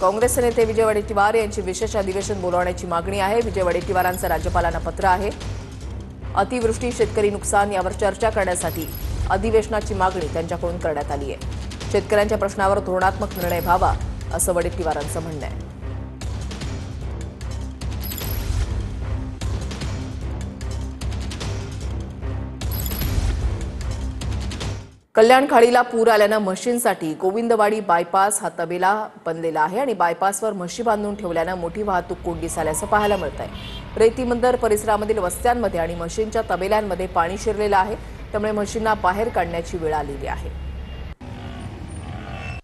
काँग्रेस नेते विजय वडेट्टीवार यांची विशेष अधिवेशन बोलावण्याची मागणी आहे। विजय वडेट्टीवारांचं राज्यपालांना पत्र आहे। अतिवृष्टी, शेतकरी नुकसान यावर चर्चा करण्यासाठी अधिवेशनाची मागणी त्यांच्याकडून करण्यात आली आहे। शेतकऱ्यांच्या प्रश्नावर धोरणात्मक निर्णय व्हावा असं वडेट्टीवारांचं म्हणणं आहे। कल्याण खाडीला पूर आल्यानं म्हशींसाठी गोविंदवाडी बायपास हा तबेला बनलेला आहे आणि बायपासवर म्हशी बांधून ठेवल्यानं मोठी वाहतूक कोंडी झाल्याचं पाहायला मिळतंय। रेतीबंदर परिसरामधील वस्त्यांमध्ये आणि म्हशींच्या तबेल्यांमध्ये पाणी शिरलेलं आहे, त्यामुळे म्हशींना बाहेर काढण्याची वेळ आलेली आहे।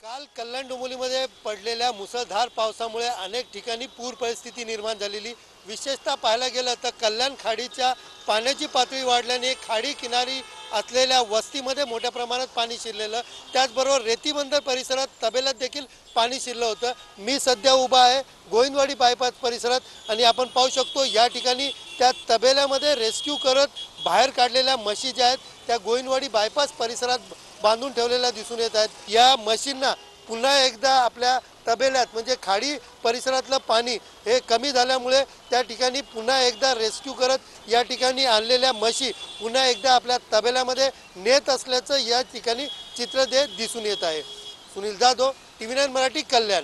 काल कल्याण डोंबिवलीमध्ये पडलेल्या मुसळधार पावसामुळे अनेक ठिकाणी पूर परिस्थिती निर्माण झालेली। विशेषतः पाहायला गेलं तर कल्याण खाडीच्या पाण्याची पातळी वाढल्याने खाडी किनारी असलेल्या वस्तीमध्ये मोठ्या प्रमाणात पाणी शिरलेलं, त्याचबरोबर रेतीबंदर परिसरात तबेल्यात देखील पाणी शिरलं होतं। मी सध्या उभा आहे गोविंदवाडी बायपास परिसरात आणि आपण पाहू शकतो या ठिकाणी त्या तबेल्यामध्ये रेस्क्यू करत बाहेर काढलेल्या म्हशी ज्या आहेत त्या गोविंदवाडी बायपास परिसरात बांधून ठेवलेल्या दिसून येत आहेत। या म्हशींना पुन्हा एकदा आपल्या तबेल्यात म्हणजे खाडी परिसरातलं पाणी हे कमी झाल्यामुळे त्या ठिकाणी पुन्हा एकदा रेस्क्यू करत या ठिकाणी आणलेल्या म्हशी पुन्हा एकदा आपल्या तबेल्यामध्ये नेत असल्याचं या ठिकाणी चित्र दिसून येत आहे। सुनील जाधव, TV9 मराठी, कल्याण।